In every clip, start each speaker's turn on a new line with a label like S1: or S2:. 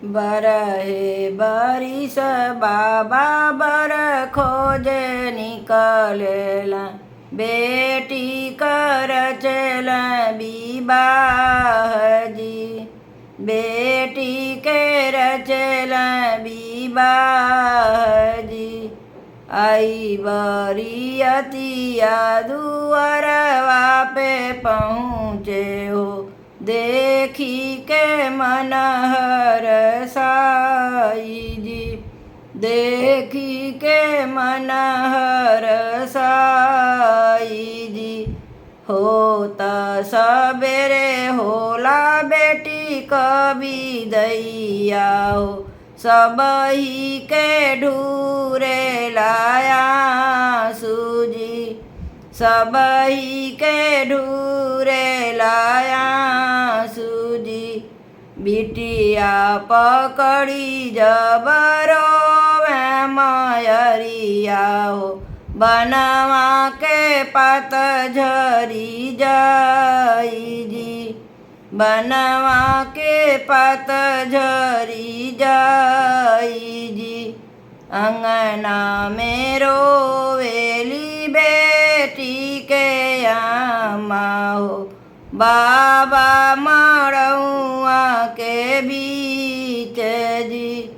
S1: बरहे बरिस बाबा बर खोजे निकलेला, बेटी कर चल विवाह जी। बेटी के रचल विवाह जी। आई बरियतिया दुअरवा पे पहुँचे हो, देखी के मन हरसाई जी। देखी के मन हरसाई जी। होता सबेरे होला बेटी कभी दैया हो, सबही के ढूरे लाया सूजी। सबही के ढूरे लाया सूजी। बिटिया पकड़ी जबरो मयरिया हो, बनवा के पात झरी जाई जी। बनवा के पात झरी जाई जी। अंगना में रोवेली बेटी के अम्मा हो, बाबा मड़उआ के बीच जी।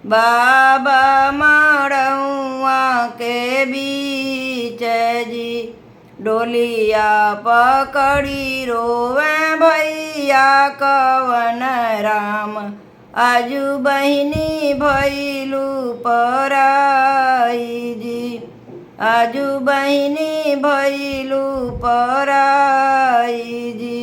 S1: बाबा मड़उआ के बीच जी। डोलिया पकड़ी रोवे भैया कवन राम, आजू बहिनी भैलू पराई जी। आजू बहिनी भैलू पराई जी।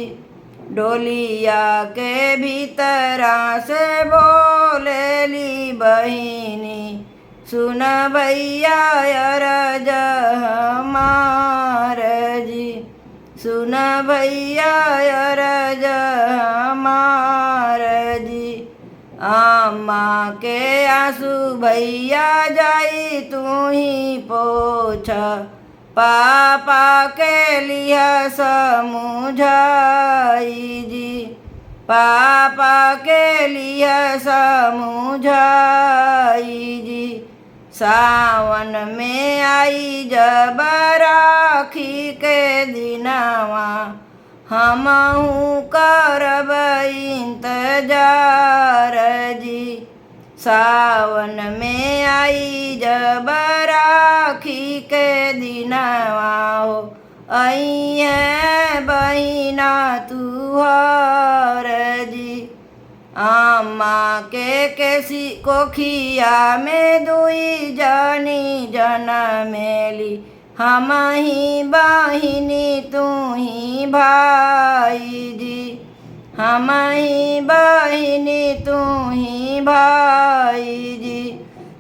S1: डोलिया के भीतरा से बोलेली बहिनी, सुन भैया अरज हमार जी। सुन भैया अरज हमार जी। अम्मा के आंसू भैया जाई तू ही पोछ, पापा के लिया समझाई जी। पापा के लिया समझाई जी। सावन में आई जब राखी के दिनवा, हमहू करब इंतजार जी। सावन में आई जब राखी के दिनवा हो, अइहे बहिना तुहर जी। अम्मा के केसी कोखिया में दुई जनी जनमेली, हम ही बहिनी तू ही भाई जी। हम ही बहिनी तू ही भाई जी।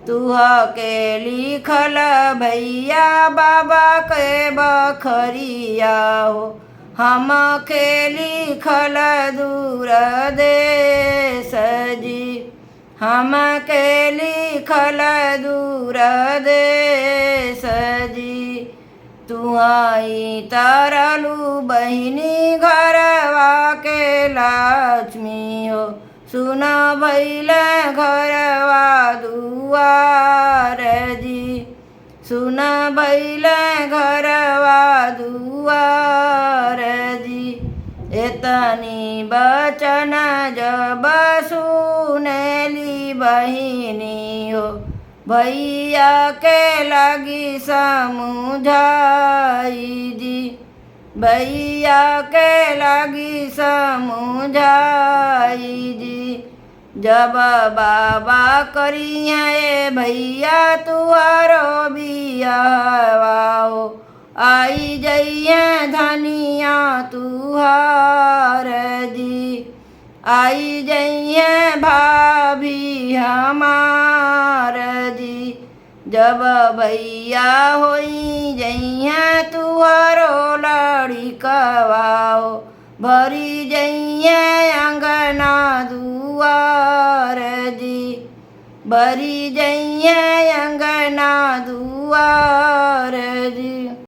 S1: तुह के लिखल भैया बाबा के बखरिया हो, हम के लिखल दूर देश जी। हम के लिखल दूर देश जी। तुहई तरलू बहिनी घरवा के लक्ष्मी हो, सुन भैल घरवा दुआर जी। सुन भैल घरवा दुआर जी। एतनी बचन जब सुनेली बहिनी हो, भैया के लगी समझाई जी। भैया के लगी समझाई जी। जब बाबा करिए भैया तुहारो बियावा हो, आई जइए धनिया तुहार जी। आई जइए भाभी हमार जी। जब भैया होई जइए तुहारो लड़िकवा हो, भरी जइए अंगना दुआर जी। भरी जइए अंगना दुआर जी।